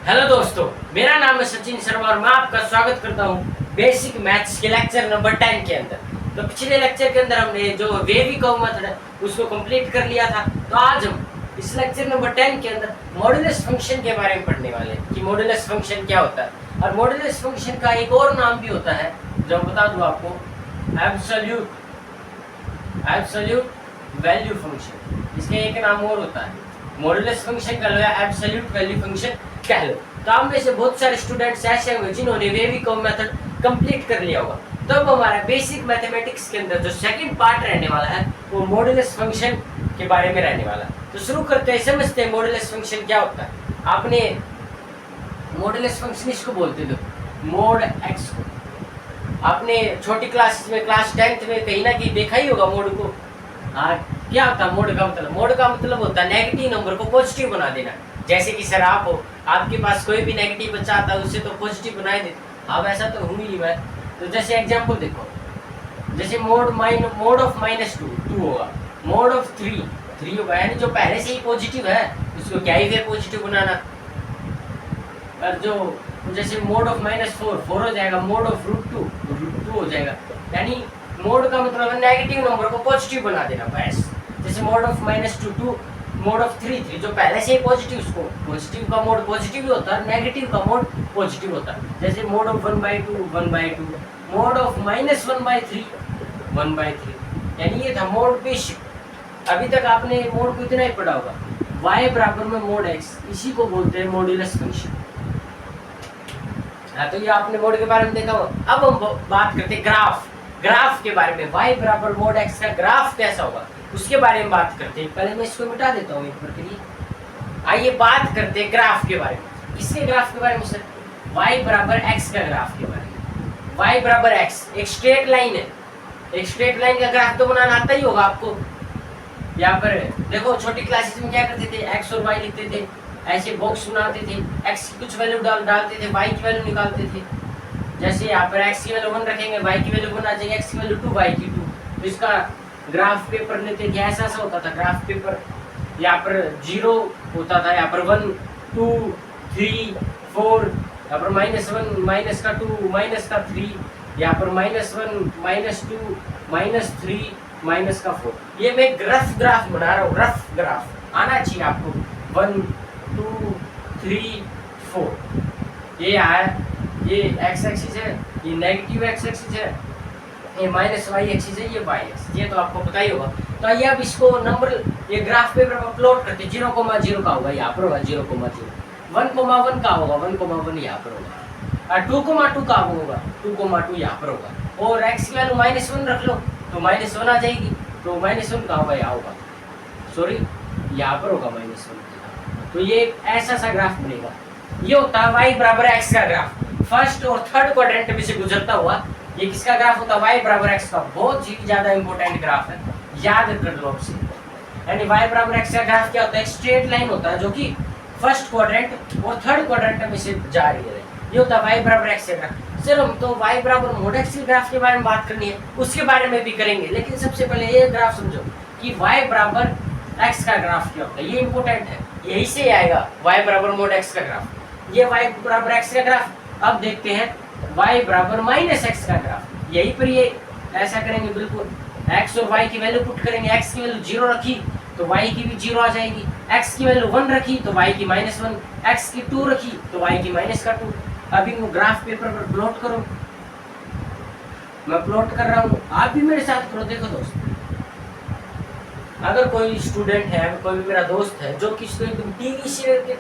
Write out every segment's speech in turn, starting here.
Hello दोस्तों, मेरा नाम है सचिन शर्मा और मैं आपका स्वागत करता हूँ बेसिक मैथ्स के लेक्चर नंबर 10 के अंदर। तो पिछले लेक्चर के अंदर हमने जो वेवी कर्व मेथड है उसको कंप्लीट कर लिया था। तो आज हम इस लेक्चर नंबर 10 के अंदर मॉडुलस फंक्शन के बारे में पढ़ने वाले हैं कि मॉडुलस फंक्शन क्या होता है। और मॉडुलस फंक्शन का एक और नाम भी होता है जो बता दूँ आपको, एब्सोल्यूट वैल्यू फंक्शन। इसका एक नाम और होता है, मॉडुलस फंक्शन कह लो या एब्सोल्यूट वैल्यू फंक्शन कह लो। तो आप में से बहुत सारे स्टूडेंट्स ऐसे होंगे जिन्होंने वेवी कर्व मेथड कंप्लीट कर लिया होगा। तब हमारा बेसिक मैथमेटिक्स के अंदर जो सेकंड पार्ट रहने वाला है वो मॉडुलस फंक्शन के बारे में रहने वाला है। तो शुरू करते हैं, समझते हैं मॉडुलस फंक्शन क्या होता है। आपने मॉडुलस फंक्शन इसको बोलते थे मोड एक्स को। आपने छोटी क्लास में क्लास 10th में कहीं ना कहीं देखा ही होगा मोड को। क्या होता है मोड का मतलब? मोड का मतलब होता है नेगेटिव नंबर को पॉजिटिव बना देना। जैसे कि सर आप हो, आपके पास कोई भी नेगेटिव बच्चा आता है उससे तो पॉजिटिव बनाए दे। हाँ वैसा तो हुई ही मैं। तो जैसे एग्जांपल देखो, जैसे मोड ऑफ -2 होगा, मोड ऑफ 3 होगा, यानी जो पहले से ही पॉजिटिव है उसको क्या ही फिर पॉजिटिव बनाना। और जो जैसे मोड ऑफ -4 हो जाएगा, मोड ऑफ √2 हो जाएगा। यानी मोड का मतलब है नेगेटिव नंबर को पॉजिटिव बना देना बस। जैसे मोड ऑफ -2 मोड ऑफ 3 जो पहले से ही पॉजिटिव, उसको पॉजिटिव का मोड पॉजिटिव ही होता है, नेगेटिव का मोड पॉजिटिव होता है। जैसे मोड ऑफ 1/2 मोड ऑफ -1/3 1/3। यानी ये था मोड बेसिक। अभी तक आपने मोड को इतना ही पढ़ा होगा, y बराबर में मोड x, इसी को बोलते हैं मॉडुलस फंक्शन। हाँ, तो ये आपने मोड के बारे में देखा होगा। अब हम बात करते हैं ग्राफ के बारे में। y बराबर मोड x का ग्राफ कैसा होगा उसके बारे में बात करते हैं। पहले मैं इसको मिटा देता हूँ एक बार के लिए। आइए बात करते हैं ग्राफ के बारे में। किसके ग्राफ के बारे में सर? y बराबर x का ग्राफ के बारे में। y बराबर x एक स्ट्रेट लाइन है। एक स्ट्रेट लाइन का ग्राफ तो बनाना आता ही होगा आपको। यहाँ पर देखो, छोटी क्लासेस में क्या करते थे, x और y लिखते थे, ऐसे बॉक्स बनाते थे, x की कुछ वैल्यू डालते थे, y की वैल्यू निकालते थे। जैसे यहाँ पर x की वैल्यू 1 रखेंगे, y की वैल्यू 1 आ जाएगी, x की वैल्यू 2, y की 2। तो इसका ग्राफ पेपर लेते थे, ऐसा होता था ग्राफ पेपर। यहाँ पर 0 होता था, यहाँ पर 1 2 3 4, यहाँ पर -1 -2 -3, यहाँ पर -1 -2 -3 -4। ये मैं रफ ग्राफ बना रहा हूँ, रफ ग्राफ आना चाहिए आपको। 1 2 3 4 ये आया, ये x एक्सिस है, ये नेगेटिव x एक्सिस है, ये -y एक्सिस है, ये y एक्सिस। ये तो आपको पता ही होगा। तो आइए अब इसको नंबर, ये ग्राफ पेपर पर प्लॉट करते हैं। 0,0 का होगा यहाँ पर होगा 0,0, 1,1 का होगा 1,1 यहाँ पर होगा, और 2,2 का होगा 2,2 यहाँ पर होगा। और x की वैल्यू -1 रख लो तो -1 आ जाएगी। तो -1 का होगा यहाँ होगा, सॉरी यहाँ पर होगा -1। तो ये ऐसा सा ग्राफ बनेगा। ये होता है y बराबर x का ग्राफ, फर्स्ट और थर्ड क्वाड्रेंट में से गुजरता हुआ। ये किसका ग्राफ होता है? y बराबर x का। बहुत ही ज्यादा इंपॉर्टेंट ग्राफ है, याद कर लो आपसे। यानी y बराबर x का ग्राफ क्या होता है? स्ट्रेट लाइन होता है जो कि फर्स्ट क्वाड्रेंट और थर्ड क्वाड्रेंट में से जा रही है। ये होता है y बराबर x का ग्राफ। चलो हम तो y बराबर मोड x के ग्राफ के बारे में बात करनी है, उसके बारे में भी करेंगे। लेकिन सबसे पहले ये ग्राफ समझो कि y बराबर x का ग्राफ क्या होता है। ये इंपॉर्टेंट है, यही से आएगा y बराबर मोड x का ग्राफ। ये y बराबर x का ग्राफ। अब देखते हैं y बराबर -x का ग्राफ। यहीं पर ये ऐसा करेंगे, बिल्कुल x और y की वैल्यू पुट करेंगे। x की वैल्यू 0 रखी तो y की भी 0 आ जाएगी, x की वैल्यू 1 रखी तो y की -1, x की 2 रखी तो y की -2। अभी वो ग्राफ पेपर पर प्लॉट करो। मैं प्लॉट कर रहा हूँ, आप भी मेरे साथ करो। देखो दोस्त, अगर कोई स्टूडेंट है, कोई भी मेरा दोस्त है जो किसी को एकदम टीवी सीरियल के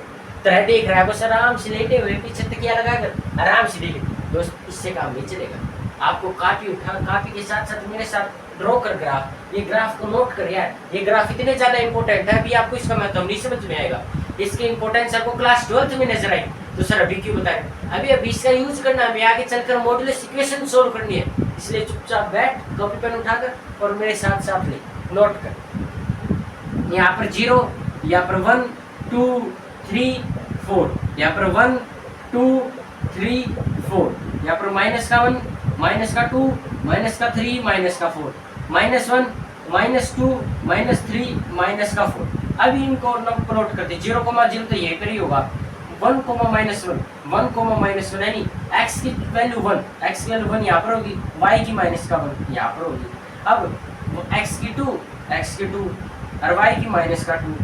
तरह देख रहा है, बस आराम से लेटे हुए पीछे तकिया लगाकर आराम से देखे, दोस्त इससे काम नहीं चलेगा। आपको कॉपी उठा, कॉपी के साथ साथ मेरे साथ ड्रॉ कर ग्राफ। ये ग्राफ को नोट कर यार, ये ग्राफ इतने ज्यादा इंपॉर्टेंट है, अभी आपको इसका मतलब नहीं समझ में आएगा। इसकी इंपॉर्टेंस आपको क्लास 12th में नजर आई तो सर अभी क्यों बताएं? अभी इसका यूज करना है, आगे चलकर मॉडुलस इक्वेशन सोल्व करनी है। इसलिए चुपचाप बैठ, कॉपी पेन उठाकर और मेरे साथ साथ ले नोट कर। यहाँ पर 0, यहाँ पर 1 2 3 4, यहाँ पर 1 2 3 4, यहाँ पर -1 -2 -3 -4, -1 -2 -3 -4। अब इनको प्लॉट करते हैं। 0,0 तो यहीं पर ही होगा, 1 comma minus one, 1 comma minus one, यानी x की वैल्यू 1, x की वैल्यू 1 यहाँ पर होगी, y की माइनस का 1 यहाँ पर होगी। अब x की 2 और y की माइनस का 2,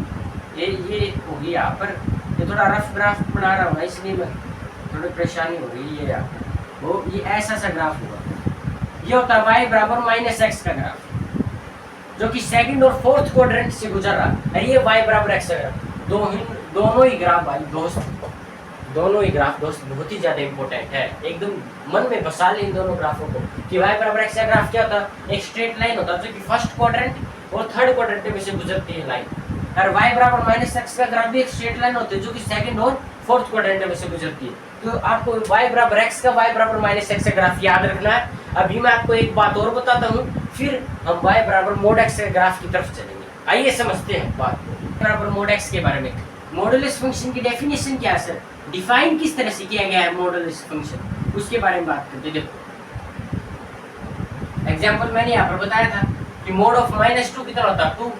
ये होगी यहाँ पर। ये थोड़ा रफ ग्राफ बना रहा हूँ ना, इसलिए मैं थोड़ी परेशानी हो रही है यहाँ पर। वो ये ऐसा सा ग्राफ होगा, ये होता है y बराबर माइनस एक्स का ग्राफ, जो कि सेकंड और फोर्थ क्वाड्रेंट से गुजर रहा है। ये y बराबर एक्स का ग्राफ, दोनों ही ग्राफ भाई दोस्त, दोनों ही ग्राफ दोस्त बहुत ही ज्यादा इंपॉर्टेंट है। एकदम मन में बसा ले इन दोनों ग्राफों को कि y बराबर एक्स का ग्राफ क्या होता है, एक स्ट्रेट लाइन होता है जो कि फर्स्ट क्वाड्रेंट और थर्ड क्वाड्रेंट में से गुजरती है लाइन, और y बराबर माइनस एक्स का ग्राफ भी एक स्ट्रेट लाइन होती है जो कि सेकंड और फोर्थ क्वाड्रेंट में से गुजरती है। तो आपको y बराबर एक्स का y बराबर माइनस एक्स का ग्राफ याद रखना है। अभी मैं आपको एक बात और बताता हूँ, फिर हम y बराबर मोड एक्स के ग्राफ की तरफ चलेंगे। आइए समझते हैं बात बराबर मोड एक्स के बारे में। मॉडुलस फंक्शन की डेफिनेशन क्या है सर, डिफाइन किस तरह से किया गया है मॉडुलस फंक्शन, उसके बारे में बात करते हैं। देखो एग्जांपल मैंने यहाँ पर बताया था कि मोड ऑफ -2 कितना होता है 2,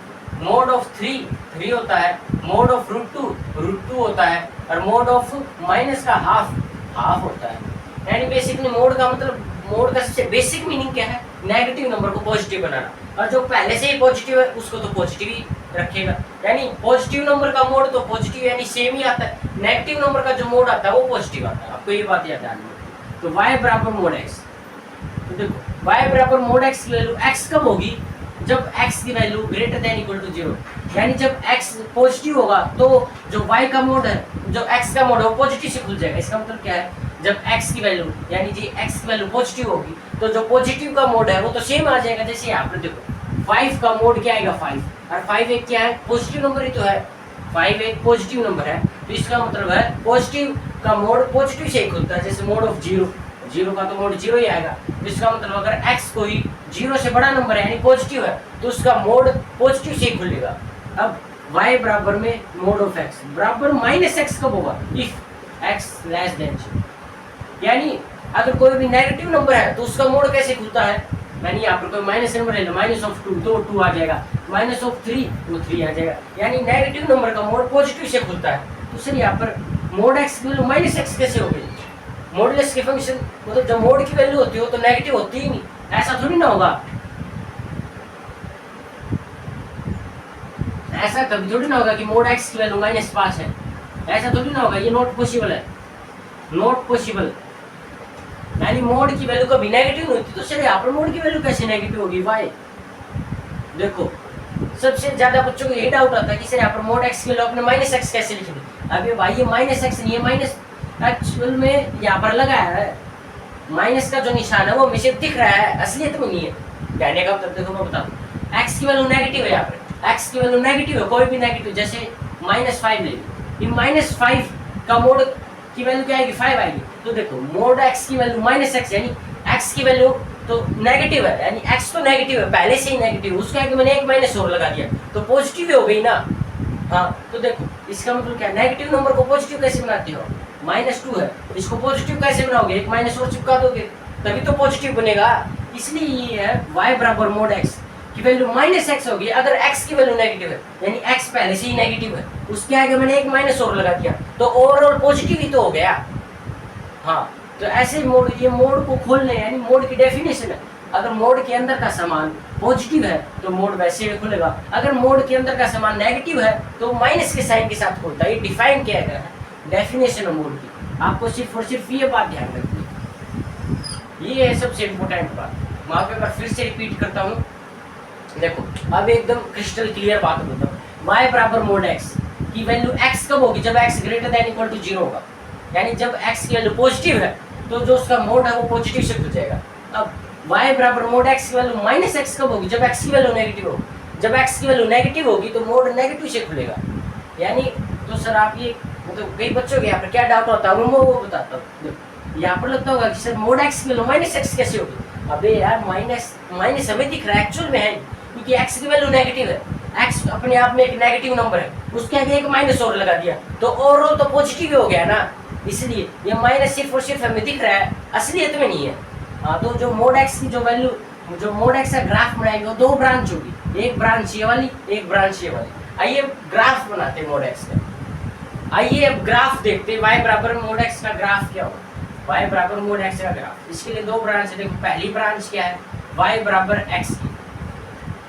मोड ऑफ 3 होता है, मोड ऑफ √2 होता है, और मोड ऑफ माइनस का हाफ होता है। यानी बेसिकली मोड का मतलब, मोड का सबसे बेसिक मीनिंग क्या है, नेगेटिव नंबर को पॉजिटिव बनाना, और जो पहले से ही पॉजिटिव है उसको तो पॉजिटिव ही रखेगा। यानी पॉजिटिव नंबर का मोड तो पॉजिटिव यानी सेम ही आता है, नेगेटिव नंबर का जो मोड आता है वो पॉजिटिव आता है। आपको ये बात याद आनी है। तो y बराबर मोड x, तो देखो y बराबर मोड x की वैल्यू x कब होगी, जब x की value greater than equal to 0, यानी जब x पॉजिटिव होगा तो जो y का मोड है, जो x का मोड है वो पॉजिटिव से खुल जाएगा। इसका मतलब क्या है, जब x की वैल्यू यानी जी x की वैल्यू पॉजिटिव होगी तो जो पॉजिटिव का मोड है वो तो सेम आ जाएगा। जैसे यहाँ पर देखो 5 का मोड क्या आएगा 5, और 5 एक क्या है, पॉजिटिव नंबर ही तो है, 5 एक पॉजिटिव नंबर है, तो इसका मतलब है पॉजिटिव का मोड पॉजिटिव से ही खुलता है। जैसे मोड ऑफ 0 का तो मोड 0 ही आएगा, तो इसका मतलब अगर x कोई 0 से बड़ा नंबर है यानी पॉजिटिव है तो उसका मोड पॉजिटिव से ही खुलेगा। अब y बराबर में मोड ऑफ x बराबर माइनस एक्स कब होगा, इफ x लेस देन 0, यानी अगर कोई भी नेगेटिव नंबर है तो उसका मोड कैसे खुलता है, यानी यहाँ पर कोई माइनस नंबर है, माइनस ऑफ 2 तो 2 आ जाएगा, माइनस ऑफ 3 तो 3 आ जाएगा, यानी नेगेटिव नंबर का मोड पॉजिटिव से खुलता है। तो सर यहाँ पर मोड x की वैल्यू माइनस एक्स कैसे हो गई, मॉडुलस के फंक्शन मतलब जब मोड की वैल्यू होती हो तो नेगेटिव होती ही नहीं, ऐसा थोड़ी ना होगा, ऐसा कभी थोड़ी ना होगा कि मोड x की वैल्यू -5 है, ऐसा थोड़ी ना होगा, ये नॉट पॉसिबल है, नॉट पॉसिबल। यानी मोड की वैल्यू कभी नेगेटिव नहीं होती, तो सर यहाँ पर मोड की वैल्यू कैसे नेगेटिव होगी वाई। देखो सबसे ज्यादा बच्चों को यही डाउट आता है कि सर यहाँ पर मोड x की वैल्यू आपने -x कैसे लिख दी। अभी भाई ये -x नहीं है, माइनस एक्चुअल में यहाँ पर लगा है, माइनस का जो निशान है वो हमेशा दिख रहा है, असलियत में नहीं है। कहने का मतलब देखो मैं बताऊँ, x की वैल्यू नेगेटिव है, यहाँ पर x की वैल्यू नेगेटिव है, कोई भी नेगेटिव, जैसे -5 ले ली, -5 का मोड की वैल्यू क्या आएगी 5 आएगी, तो देखो मोड x की वैल्यू -x यानी x की वैल्यू तो नेगेटिव है, यानी x तो नेगेटिव है पहले से ही नेगेटिव, उसके आगे मैंने एक माइनस और लगा दिया तो पॉजिटिव हो गई ना। हाँ तो देखो इसका मतलब क्या, नेगेटिव नंबर को पॉजिटिव कैसे बनाते हो, -2 है, इसको पॉजिटिव कैसे बनाओगे, एक माइनस और चिपका दोगे तभी तो पॉजिटिव बनेगा। इसलिए ये है y बराबर मोड x की वैल्यू -x होगी अगर x की वैल्यू नेगेटिव है, यानी x पहले से ही नेगेटिव है, उसके आगे मैंने एक माइनस और लगा दिया तो ओवरऑल पॉजिटिव ही तो हो गया। हाँ तो ऐसे मोड, ये मोड को खोलने यानी मोड की डेफिनेशन है, अगर मोड के अंदर का सामान पॉजिटिव है तो मोड वैसे ही खुलेगा, अगर मोड के अंदर का सामान नेगेटिव है तो माइनस के साइन के साथ खुलता है। ये डिफाइन किया गया है डेफिनेशन ऑफ मोड की, आपको सिर्फ और सिर्फ ये बात ध्यान रखनी, ये है सबसे इम्पोर्टेंट बात। मैं आपके बार फिर से रिपीट करता हूँ, देखो अब एकदम क्रिस्टल क्लियर बात बताता हूँ, y बराबर मोड x की वैल्यू x कब होगी, जब x greater than equal to 0 होगा, यानी जब x की वैल्यू पॉजिटिव है तो जो उसका मोड है वो पॉजिटिव से खुल जाएगा। अब y बराबर मोड x की वैल्यू -x कब होगी, जब x की वैल्यू नेगेटिव होगी, जब x की वैल्यू नेगेटिव होगी तो मोड नेगेटिव से खुलेगा। यानी तो सर आप ये मतलब कई बच्चों के यहाँ पर क्या डाउट होता है वो बताता हूँ, यहाँ पर लगता होगा कि सर मोड x की वैल्यू -x कैसे होगी, अबे यार माइनस हमें दिख रहा है, एक्चुअल में है क्योंकि x की वैल्यू नेगेटिव है, x अपने आप में एक नेगेटिव नंबर है, उसके आगे एक माइनस और लगा दिया तो ओवरऑल तो पॉजिटिव ही हो गया ना, इसलिए ये माइनस सिर्फ और सिर्फ हमें दिख रहा है, असलियत में नहीं है। हाँ तो जो मोड x की जो वैल्यू, जो मोड x का ग्राफ बनाएंगे वो 2 ब्रांच होगी, एक ब्रांच ये वाली, एक ब्रांच ये वाली। आइए ग्राफ बनाते हैं मोड x का। आइए अब ग्राफ देखते हैं, y बराबर मोड x का ग्राफ क्या होगा। y बराबर मोड x का ग्राफ, इसके लिए दो ब्रांच है। देखो पहली ब्रांच क्या है, y बराबर x की।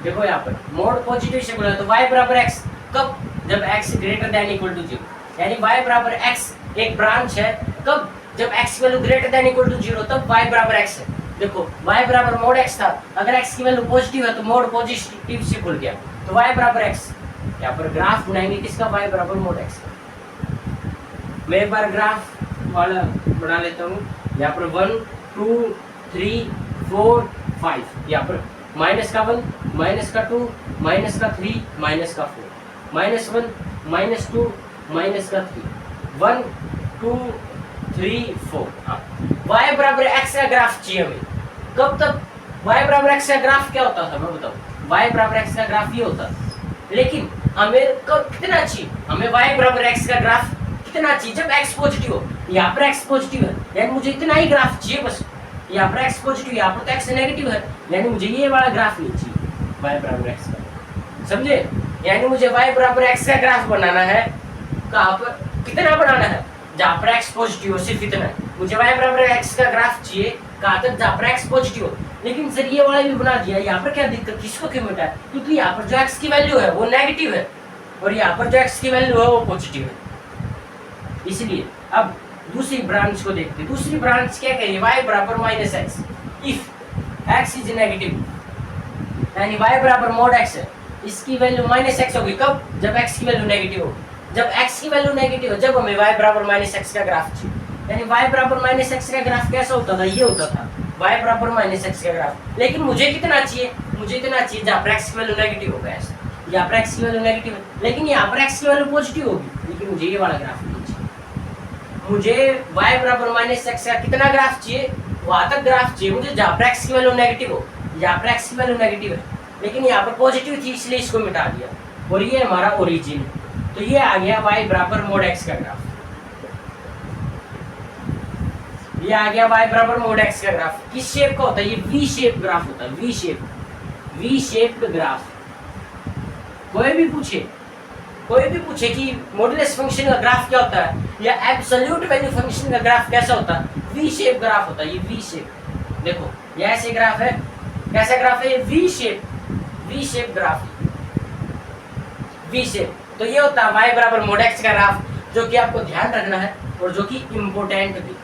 देखो यहाँ पर मोड पॉजिटिव से बोला तो y बराबर x कब, जब x greater than equal to 0, यानी y बराबर x एक ब्रांच है कब, जब x की value greater than equal to 0 तब y बराबर x है। देखो y बराबर मोड x था, अगर x की वैल्यू पॉजिटिव है तो मोड पॉजिटिव से खुल गया, तो y बराबर x। यहाँ पर ग्राफ बनाएंगे किसका, y बराबर मोड x। मैं एक बार ग्राफ वाला बना लेता हूँ। यहाँ पर 1 2 3 4 5, यहाँ पर माइनस का 1 माइनस का 2 माइनस का 3 माइनस का 4, -1 -2 माइनस का 3 1 2 3 4। हाँ, y बराबर x का ग्राफ चाहिए हमें। कब तक y बराबर x का ग्राफ क्या होता था, मैं बताऊँ। y बराबर x का ग्राफ ये होता, लेकिन हमें कब कितना चाहिए, हमें y बराबर x का ग्राफ कितना चाहिए जब x पॉजिटिव हो। यहाँ पर x पॉजिटिव है यानी मुझे इतना ही ग्राफ चाहिए बस। यहाँ पर x पॉजिटिव, यहाँ पर तो x नेगेटिव है, यानी मुझे ये वाला ग्राफ नहीं चाहिए y बराबर x का, समझे। यानी मुझे y बराबर x का ग्राफ बनाना है, कहाँ पर, कितना बनाना है, जहाँ पर x पॉजिटिव हो, सिर्फ इतना। मुझे y बराबर x का ग्राफ चाहिए कहाँ तक, जहाँ पर x पॉजिटिव हो। लेकिन सर ये वाला भी बना दिया, यहाँ पर क्या दिक्कत, किसको क्यों मिटा है, क्योंकि यहाँ पर जो x की वैल्यू है वो नेगेटिव है और यहाँ पर जो x की वैल्यू है वो पॉजिटिव है, इसलिए। अब दूसरी ब्रांच को देखते हैं। दूसरी ब्रांच क्या कह रही है, y बराबर -x if x is negative, यानी y बराबर मोड x है, इसकी वैल्यू -x होगी कब, जब x की वैल्यू नेगेटिव हो। जब x की वैल्यू नेगेटिव हो, जब हमें y बराबर -x का ग्राफ चाहिए, यानी y बराबर -x का ग्राफ कैसा होता था, ये होता था y बराबर -x का ग्राफ। लेकिन मुझे कितना चाहिए, मुझे इतना चाहिए जहाँ पर x की वैल्यू नेगेटिव होगा, ऐसा। यहाँ पर x की वैल्यू नेगेटिव है, लेकिन यहाँ पर x की वैल्यू पॉजिटिव होगी, लेकिन मुझे ये वाला ग्राफ नहीं चाहिए। मुझे y बराबर -x का कितना ग्राफ चाहिए, वहाँ तक ग्राफ चाहिए मुझे जहाँ पर x की वैल्यू नेगेटिव हो। यहाँ पर x की वैल्यू नेगेटिव है, लेकिन यहाँ पर पॉजिटिव थी, इसलिए इसको मिटा दिया, और ये हमारा ओरिजिन। तो ये आ गया y बराबर मोड x का ग्राफ, ये आ गया y बराबर मोड x का ग्राफ। किस शेप का होता है, ये वी शेप ग्राफ होता है, वी शेप्ड ग्राफ। कोई भी पूछे कि मॉडुलस फंक्शन का ग्राफ क्या होता है या एब्सोल्यूट वैल्यू फंक्शन का ग्राफ कैसा होता है, वी शेप ग्राफ होता है। ये वी शेप, देखो ये ऐसे ग्राफ है, कैसा ग्राफ है, ये V shape graph, V shape. तो ये होता है y बराबर मोड x का ग्राफ, जो कि आपको ध्यान रखना है और जो कि इम्पोर्टेंट भी,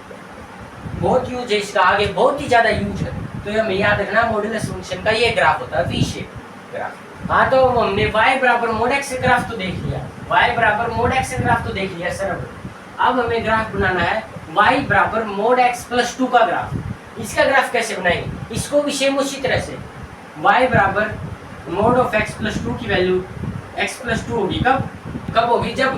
बहुत यूज है इसका, आगे बहुत ही ज्यादा यूज है। तो हमें याद रखना मॉडुलस फंक्शन का ये ग्राफ होता है वी शेप ग्राफ। हाँ, तो हमने y बराबर मोड x ग्राफ तो देख लिया, y बराबर मोड x ग्राफ तो देख लिया सर। अब हमें ग्राफ बनाना है y बराबर मोड x प्लस 2 का ग्राफ। इसका ग्राफ कैसे बनाएंगे, इसको भी सेम उसी तरह से, y बराबर मोड ऑफ x प्लस 2 की वैल्यू x प्लस 2 होगी कब होगी, जब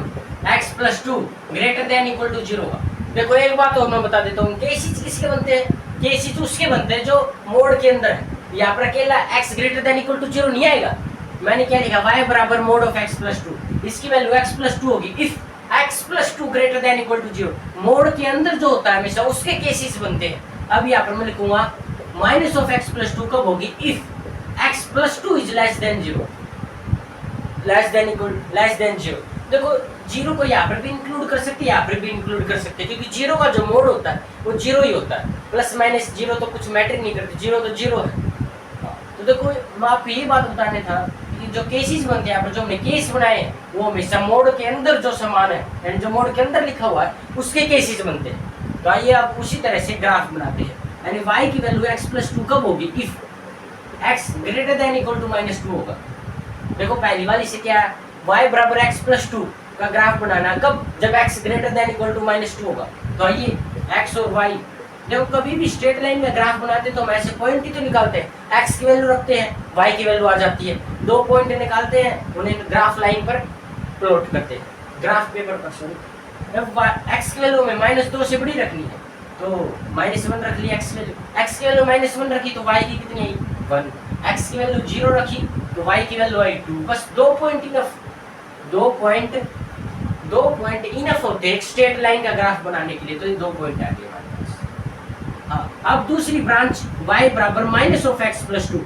x plus 2 greater than equal to 0 होगा। देखो एक बात और मैं बता देता हूँ, केसीज किसके बनते हैं, केसीज उसके बनते हैं जो मोड के अंदर है। यहाँ पर अकेला x greater than equal to 0 नहीं आएगा। मैंने क्या लिखा, y बराबर मोड ऑफ x प्लस 2, इसकी वैल्यू x प्लस 2 होगी if x plus 2 greater than equal to 0। Mod के अंदर जो होता है हमेशा उसके केसेस बनते हैं। अब यहाँ पर मैं लिखूंगा माइनस ऑफ x प्लस 2 कब होगी, if x plus 2 is less than 0, less than 0। देखो 0 को यहाँ पर भी इंक्लूड कर सकते हैं, यहाँ पर भी इंक्लूड कर सकते हैं, क्योंकि 0 का जो मोड होता है वो 0 ही होता है, प्लस माइनस 0 तो कुछ मैटर नहीं करते, 0 तो 0 है। तो देखो मैं आपको ये बात बताने था कि जो केसेस बनते हैं, यहाँ पर जो हमने केस बनाए हैं वो हमेशा मोड के अंदर जो समान है, यानी जो मोड के अंदर लिखा हुआ है उसके केसेस बनते हैं। तो आइए आप उसी तरह से ग्राफ बनाते हैं, यानी y की वैल्यू x प्लस 2 कब होगी, if x greater than equal to -2 होगा। देखो पहली वाली से क्या है, y बराबर x प्लस 2 का ग्राफ बनाना कब, जब x greater than equal to -2 होगा। तो आइए x और y, देखो कभी भी स्ट्रेट लाइन में ग्राफ बनाते तो हम ऐसे पॉइंट ही तो निकालते हैं, x की वैल्यू रखते हैं, y की वैल्यू आ जाती है, दो पॉइंट निकालते हैं, उन्हें ग्राफ लाइन पर प्लॉट करते हैं, ग्राफ पेपर पर। सॉरी, जब x की वैल्यू में -2 से बड़ी रखनी है तो -1 रख लिया x वैल्यू, x की वैल्यू -1 रखी तो y की कितनी आई 1, x की वैल्यू 0 रखी तो y की वैल्यू आई 2। बस दो पॉइंट इनफ, दो पॉइंट इनफ होते हैं एक स्ट्रेट लाइन का ग्राफ बनाने के लिए। तो ये 2 पॉइंट आ गए हमारे पास। हाँ, अब दूसरी ब्रांच y बराबर minus of x plus 2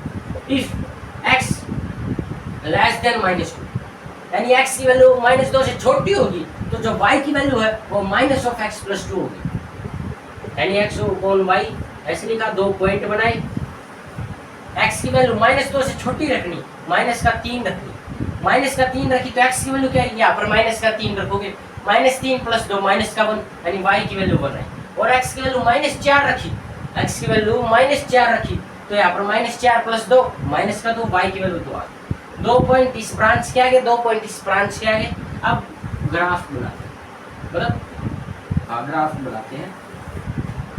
if x less then -2, यानी x की वैल्यू -2 से छोटी होगी तो जो y की वैल्यू है वो माइनस ऑफ x प्लस 2 होगी, यानी x अपॉन y ऐसे लिखा, 2 पॉइंट बनाए, x की वैल्यू -2 से छोटी रखनी, माइनस का 3 रखनी, माइनस का 3 रखी तो x की वैल्यू क्या है, यहाँ पर माइनस का 3 रखोगे, -3 + 2 माइनस का 1, यानी y की वैल्यू 1 है। और x की वैल्यू -4 रखी, x की वैल्यू -4 रखी तो यहाँ पर -4 + 2 माइनस का 2, y की वैल्यू 2 आ गई। 2 पॉइंट इस ब्रांच के आगे, 2 पॉइंट इस ब्रांच के आगे। अब ग्राफ बनाते हैं, मतलब हाँ ग्राफ बनाते हैं,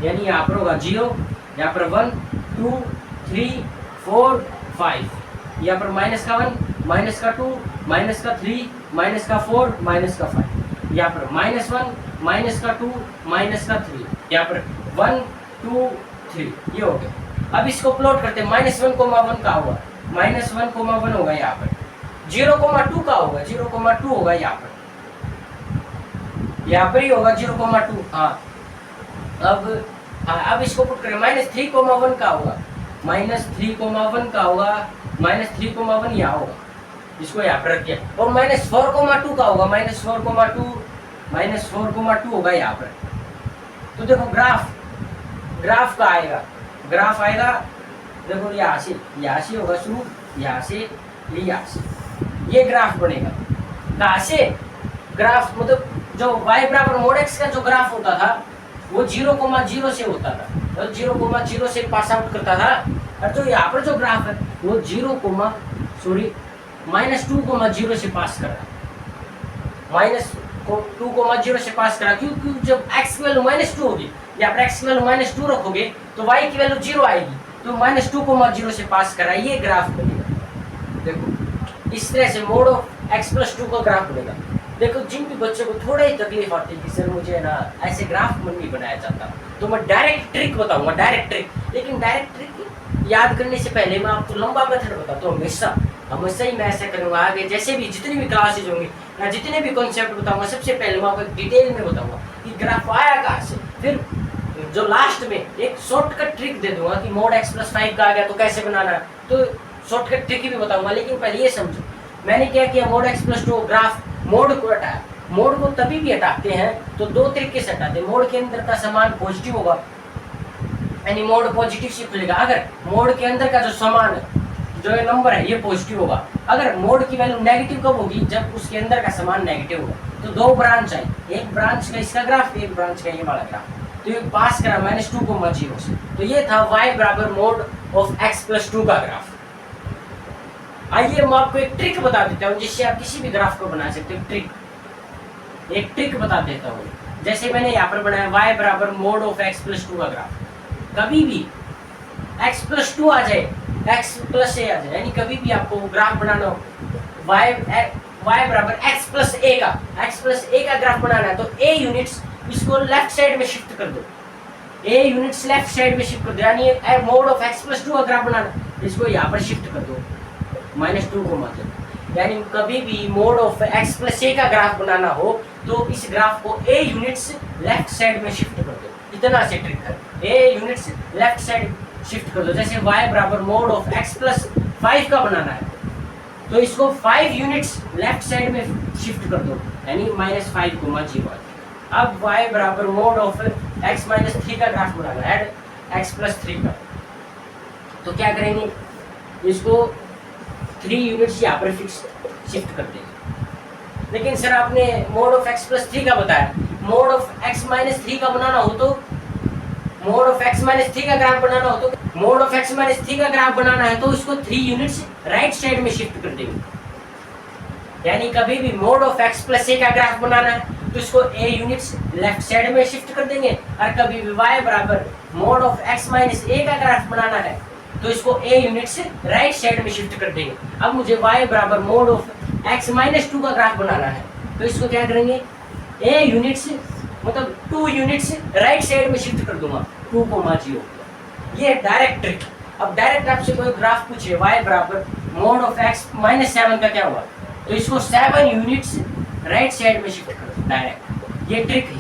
यानी यहाँ पर होगा 0, यहाँ पर 1 2 3 4 5, यहाँ पर माइनस का 1 माइनस का 2 माइनस का 3 माइनस का 4 माइनस का 5, यहाँ पर -1 माइनस का 2 माइनस का 3, यहाँ पर 1 2 3, ये हो गया। अब इसको प्लॉट करते हैं, -1,1 का होगा, -1,1 होगा यहाँ पर, 0,2 का होगा, 0,2 होगा यहाँ पर ही होगा 0,2। हाँ अब इसको पुट करें, -3,1 का होगा, -3,1 का होगा, -3,1 यहाँ होगा, इसको यहाँ पर रखिए। और -4,2 का होगा, -4,2 होगा यहाँ पर। तो देखो ग्राफ का आएगा, ग्राफ आएगा, देखो यहाँ से होगा शुरू, यहाँ से ये ग्राफ बनेगा। कहाँ से ग्राफ, मतलब जो y बराबर mod x का जो ग्राफ होता था वो 0,0 से होता था, तो 0,0 से पास आउट करता था, और जो यहाँ पर जो ग्राफ है वो -2,0 से पास कर रहा है, -2,0 से पास करा। क्यों जब x की वैल्यू -2 होगी, यहाँ पर x की वैल्यू -2 रखोगे तो y की वैल्यू 0 आएगी, तो -2,0 से पास करा, ये ग्राफ बनेगा। देखो इस तरह से mod ऑफ x + 2 का ग्राफ बनेगा। देखो जिन भी बच्चों को थोड़ा ही तकलीफ आती है कि सर मुझे ना ऐसे ग्राफ नहीं बनाया जाता, तो मैं डायरेक्ट ट्रिक बताऊंगा, डायरेक्ट ट्रिक। लेकिन डायरेक्ट ट्रिक याद करने से पहले मैं आपको लंबा मेथड बताता हूँ, हमेशा ही मैं ऐसा करूँगा। आगे जैसे भी जितनी भी क्लासेज होंगी, मैं जितने भी कॉन्सेप्ट बताऊंगा, सबसे पहले मैं आपको डिटेल में बताऊंगा कि ग्राफ आया कहाँ से, फिर जो लास्ट में एक शॉर्टकट ट्रिक दे दूंगा कि mod x + 5 का आ गया तो कैसे बनाना है, तो शॉर्टकट ट्रिक भी बताऊंगा। लेकिन पहले ये समझो मैंने क्या किया, mod x + 2 ग्राफ मोड को हटाया। मोड को तभी भी हटाते हैं तो 2 तरीके से हटाते हैं। मोड के अंदर का सामान पॉजिटिव होगा, यानी मोड पॉजिटिव से खुलेगा। अगर मोड के अंदर का जो सामान है, जो ये नंबर है, ये पॉजिटिव होगा। अगर मोड की वैल्यू नेगेटिव कब होगी, जब उसके अंदर का सामान नेगेटिव होगा। तो 2 ब्रांच आई, एक ब्रांच का इसका ग्राफ, एक ब्रांच का ये वाला ग्राफ। तो ये पास करा -2,0 से, तो ये था y बराबर mod ऑफ x + 2 का ग्राफ। आइए मैं आपको एक ट्रिक बता देता हूँ जिससे आप किसी भी ग्राफ को बना सकते हो। एक ट्रिक बता देता हूँ। जैसे मैंने यहाँ पर बनाया y बराबर mod ऑफ x + 2 का ग्राफ। कभी भी x + 2 आ जाए, x + a आ जाए, यानी कभी भी आपको ग्राफ बनाना हो y बराबर x + a का ग्राफ बनाना है, तो a यूनिट्स इसको लेफ्ट साइड में शिफ्ट कर दो, a यूनिट्स लेफ्ट साइड में शिफ्ट कर दो। यानी mod ऑफ x + 2 का ग्राफ बनाना, इसको यहाँ पर शिफ्ट कर दो -2,0। यानी कभी भी mod ऑफ x + a का ग्राफ बनाना हो तो इस ग्राफ को a यूनिट्स लेफ्ट साइड में शिफ्ट कर दो। इतना से ट्रिक है, a units left side shift कर दो। जैसे y बराबर mod ऑफ x + 5 का बनाना है, तो इसको 5 यूनिट्स लेफ्ट साइड में शिफ्ट कर दो, यानी -5,0। अब y बराबर mod ऑफ x - 3 का ग्राफ बनाना है, x + 3 का। तो क्या करेंगे, इसको 3 यूनिट्स यहाँ पर फिक्स शिफ्ट कर देंगे। लेकिन सर आपने mod ऑफ x + 3 का बताया, mod ऑफ x - 3 का बनाना हो तो mod ऑफ x - 3 का ग्राफ बनाना हो तो mod ऑफ x - 3 का ग्राफ बनाना है तो इसको 3 यूनिट्स राइट साइड में शिफ्ट कर देंगे। यानी कभी भी mod ऑफ x + a का ग्राफ बनाना है तो इसको a यूनिट्स लेफ्ट साइड में शिफ्ट कर देंगे, और कभी भी y बराबर mod ऑफ x - a का ग्राफ बनाना है तो इसको a यूनिट्स राइट साइड में शिफ्ट कर देंगे। अब मुझे y बराबर mod ऑफ x - 2 का ग्राफ बनाना है तो इसको क्या करेंगे, a यूनिट्स मतलब 2 यूनिट्स राइट साइड में शिफ्ट कर दूंगा, 2,0। ये डायरेक्ट ट्रिक। अब डायरेक्ट आपसे कोई ग्राफ पूछे y बराबर mod ऑफ x - 7 का क्या हुआ, तो इसको 7 यूनिट्स राइट साइड में शिफ्ट कर दो डायरेक्ट। ये ट्रिक है।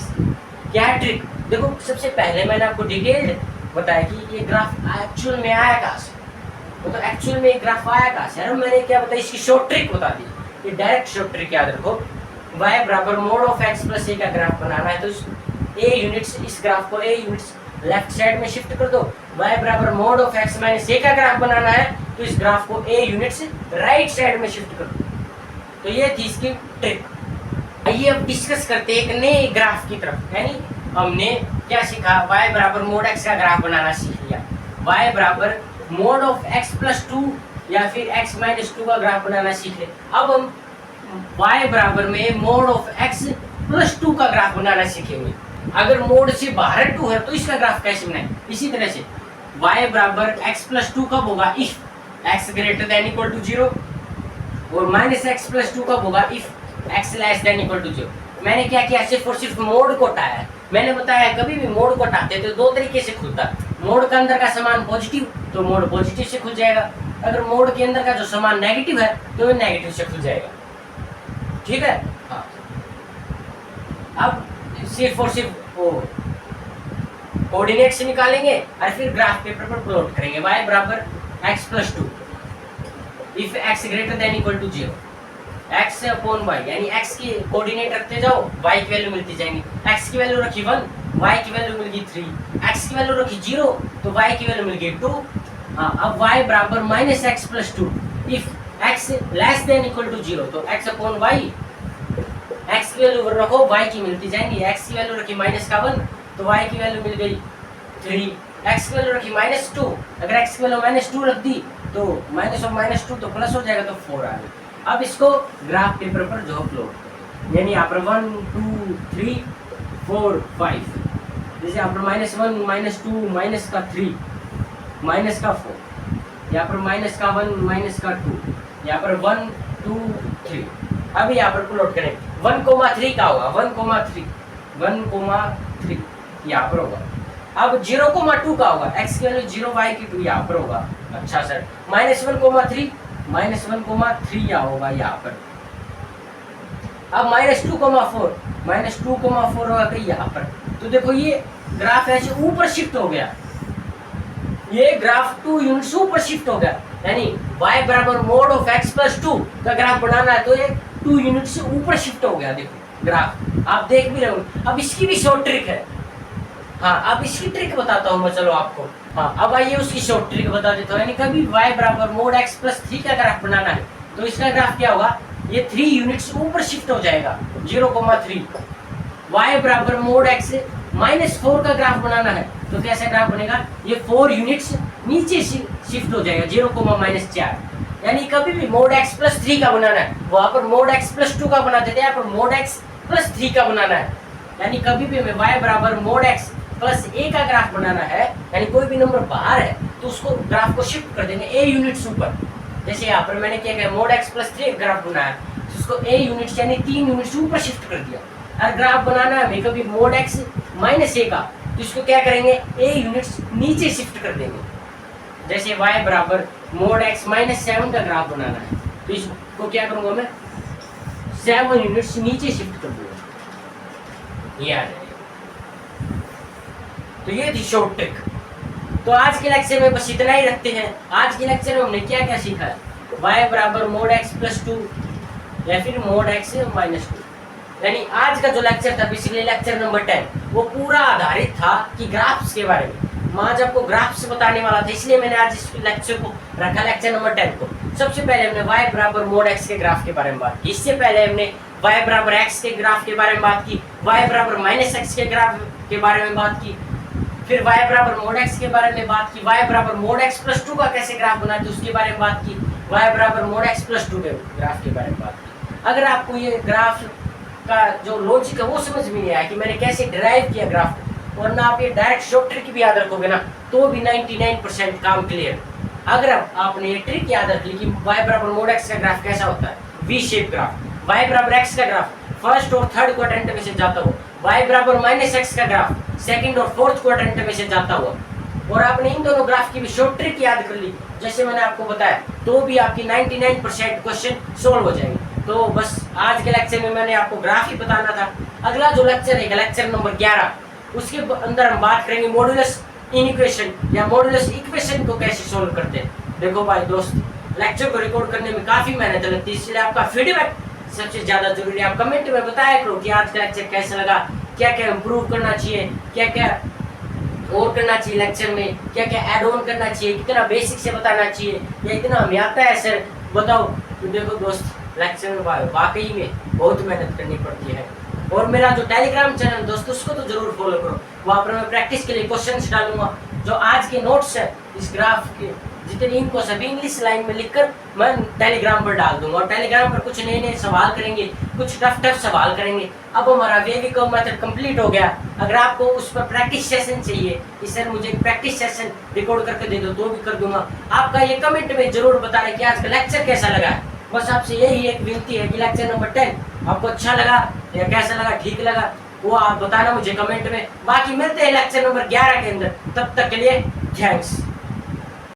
क्या है ट्रिक, देखो सबसे पहले मैंने आपको डिटेल्ड बताया कि ये ग्राफ एक्चुअल में आया कहाँ से, तो एक्चुअल में ग्राफ आया कहाँ से। मैंने क्या बताया, इसकी शॉर्ट ट्रिक बता दी। ये डायरेक्ट शॉर्ट ट्रिक याद रखो, y बराबर मोड ऑफ x प्लस ए का ग्राफ बनाना है तो a यूनिट्स इस ग्राफ को a यूनिट्स लेफ्ट साइड में शिफ्ट कर दो। y बराबर मोड ऑफ x माइनस ए का ग्राफ बनाना है तो इस ग्राफ को a यूनिट्स राइट साइड में शिफ्ट कर दो। तो ये थी इसकी ट्रिक। आइए अब डिस्कस करते हैं एक नए ग्राफ की तरफ। यानी हमने क्या सीखा, y बराबर मोड x का ग्राफ बनाना सीख लिया, y बराबर मोड ऑफ x प्लस 2 या फिर x माइनस 2 का ग्राफ बनाना सीख ले। अब हम y बराबर में मोड ऑफ x प्लस 2 का ग्राफ बनाना सीखेंगे। अगर मोड से बाहर 2 है तो इसका ग्राफ कैसे बनाए, इसी तरह से y बराबर x प्लस 2 कब होगा, if x greater than equal to 0, और माइनस x प्लस 2 कब होगा, if x less than equal to 0। मैंने क्या किया, सिर्फ और सिर्फ मोड को हटाया है। मैंने बताया कभी भी मोड को हटाते तो दो तरीके से खुलता है। मोड के अंदर का सामान पॉजिटिव तो मोड पॉजिटिव से खुल जाएगा, अगर मोड के अंदर का जो सामान नेगेटिव है तो वो नेगेटिव से खुल जाएगा। ठीक है, हाँ। अब सिर्फ और सिर्फ वो कोऑर्डिनेट से निकालेंगे और फिर ग्राफ पेपर पर प्लॉट करेंगे। y बराबर x plus 2 if x greater than equal to 0, x upon y, यानी x की कोऑर्डिनेट रखते जाओ, y की वैल्यू मिलती जाएंगी। x की वैल्यू रखी 1, y की वैल्यू मिल गई 3, x की वैल्यू रखी 0 तो y की वैल्यू मिल गई 2। हाँ, अब y बराबर minus X plus 2 if x less than equal to 0 तो x अपॉन y, x की वैल्यू रखो y की मिलती जाएंगी। x की वैल्यू रखी माइनस का 1 तो y की वैल्यू मिल गई 3, x की वैल्यू रखी माइनस 2, अगर x की वैल्यू माइनस 2 रख दी तो माइनस ऑफ माइनस 2 तो प्लस हो जाएगा तो 4 आ गई। अब इसको ग्राफ पेपर पर जो प्लॉट, यानी यहाँ पर 1 2 3 4 5, जैसे यहाँ पर माइनस 1 माइनस 2 माइनस का 3 माइनस का 4, यहाँ पर माइनस का 1 माइनस का 2, यहाँ पर 1 2 3। अब यहाँ पर प्लॉट करें 1,3 का होगा, 1,3 यहाँ पर होगा। अब 0,2 का होगा, x की वैल्यू 0 y की 2 यहाँ पर होगा। अच्छा सर, -1,3 -1,3 यहाँ होगा यहाँ पर। अब -2,4 होगा कहीं यहाँ पर। तो देखो ये ग्राफ ऐसे ऊपर शिफ्ट हो गया, ये ग्राफ 2 यूनिट्स ऊपर शिफ्ट हो गया, यानी y बराबर मोड ऑफ x प्लस 2 का ग्राफ बनाना है तो ये 2 यूनिट से ऊपर शिफ्ट हो गया। देखो ग्राफ आप देख भी रहे हो। अब इसकी भी शॉर्ट ट्रिक है। हाँ, अब इसकी ट्रिक बताता हूँ मैं, चलो आपको। हाँ, अब आइए उसकी शॉर्ट ट्रिक बता देता हूँ। यानी कभी y बराबर मोड x प्लस 3 का ग्राफ बनाना है तो इसका ग्राफ क्या होगा, ये 3 यूनिट्स ऊपर शिफ्ट हो जाएगा 0,3। y बराबर मोड x माइनस 4 का ग्राफ बनाना है तो कैसा ग्राफ बनेगा, ये 4 यूनिट्स नीचे शिफ्ट हो जाएगा 0,4। यानी कभी भी मोड x प्लस 3 का बनाना है, वहां पर मोड x प्लस 2 का बनाते थे, यहाँ पर मोड x प्लस 3 का बनाना है। यानी कभी भी हमें y बराबर मोड x प्लस a का ग्राफ बनाना है, यानी कोई भी नंबर बाहर है तो उसको ग्राफ को शिफ्ट कर देंगे a यूनिट्स ऊपर। जैसे यहाँ पर मैंने क्या किया, मोड x प्लस 3 ग्राफ बनाया तो उसको a यूनिट्स यानी 3 यूनिट्स ऊपर शिफ्ट कर दिया। और ग्राफ बनाना है हमें कभी मोड x माइनस a का तो इसको क्या करेंगे, a यूनिट्स नीचे शिफ्ट कर देंगे। जैसे y बराबर मोड x माइनस 7 का ग्राफ बनाना है तो इसको क्या करूंगा मैं, 7 यूनिट्स नीचे शिफ्ट कर दूंगा, ये आ जाएगा। तो ये थी शॉर्ट ट्रिक। तो आज के लेक्चर में बस इतना ही रखते हैं। आज के लेक्चर में हमने क्या क्या सीखा है, y बराबर मोड x प्लस 2 या फिर मोड x माइनस 2। यानी आज का जो लेक्चर था, बेसिकली लेक्चर नंबर 10, वो पूरा आधारित था कि ग्राफ्स के बारे में। मैं आज आपको ग्राफ्स बताने वाला था, इसलिए मैंने आज इस लेक्चर को रखा लेक्चर नंबर 10 को। सबसे पहले हमने y बराबर मोड x के ग्राफ के बारे में बात की, इससे पहले हमने y बराबर x के ग्राफ के बारे में बात की, y बराबर माइनस x के ग्राफ के बारे में बात की, फिर y बराबर मोड x के बारे में बात की, y बराबर मोड x प्लस 2 का कैसे ग्राफ बनाते उसके बारे में बात की, y बराबर मोड x प्लस 2 के ग्राफ के बारे में बात की। अगर आपको ये ग्राफ का जो लॉजिक है वो समझ में नहीं आया कि मैंने कैसे डिराइव किया ग्राफ, वरना आप ये डायरेक्ट शॉर्ट ट्रिक भी याद रखोगे ना तो भी 99% काम क्लियर। अगर आपने ये ट्रिक याद रख ली कि y बराबर मोड x का ग्राफ कैसा होता है, वी शेप ग्राफ, y बराबर x का ग्राफ फर्स्ट और थर्ड क्वाड्रेंट में से जाता हुआ, y बराबर माइनस x का ग्राफ सेकंड और फोर्थ क्वाड्रेंट में से जाता हुआ, और आपने इन दोनों ग्राफ की भी शॉर्ट ट्रिक याद कर ली जैसे मैंने आपको बताया, तो भी आपकी 99% क्वेश्चन सोल्व हो जाएंगे। तो बस आज के लेक्चर में मैंने आपको ग्राफ ही बताना था। अगला जो लेक्चर है लेक्चर नंबर 11, उसके अंदर हम बात करेंगे मॉड्यूलस इक्वेशन या मॉड्यूलस इक्वेशन को कैसे सोल्व करते हैं। देखो भाई दोस्त, लेक्चर को रिकॉर्ड करने में काफ़ी मेहनत लगती है, इसलिए आपका फीडबैक सबसे ज्यादा जरूरी है। आप कमेंट में बताया करो कि आज का लेक्चर कैसा लगा, क्या क्या इम्प्रूव करना चाहिए, क्या क्या और करना चाहिए लेक्चर में, क्या क्या ऐड ऑन करना चाहिए, कितना बेसिक से बताना चाहिए, या इतना हमें आता है सर बताओ। तो देखो दोस्त लेक्चर में वाकई में बहुत मेहनत करनी पड़ती है। और मेरा जो टेलीग्राम चैनल दोस्तों उसको तो जरूर फॉलो करो, वहाँ पर मैं प्रैक्टिस के लिए क्वेश्चंस डालूंगा। जो आज के नोट्स है इस ग्राफ के जितने इनको सभी इंग्लिश लाइन में लिखकर मैं टेलीग्राम पर डाल दूंगा। और टेलीग्राम पर कुछ नए नए सवाल करेंगे, कुछ टफ सवाल करेंगे। अब हमारा वेवी कर्व मेथड कंप्लीट हो गया। अगर आपको उस पर प्रैक्टिस सेशन चाहिए कि सर मुझे प्रैक्टिस सेशन रिकॉर्ड करके दे दो तो भी कर दूंगा। आपका ये कमेंट में जरूर बताना कि आज का लेक्चर कैसा लगा है। बस आपसे यही एक विनती है कि लेक्चर नंबर 10 आपको अच्छा लगा या कैसा लगा, ठीक लगा, वो आप बताना मुझे कमेंट में। बाकी मिलते हैं लेक्चर नंबर 11 के अंदर, तब तक के लिए थैंक्स।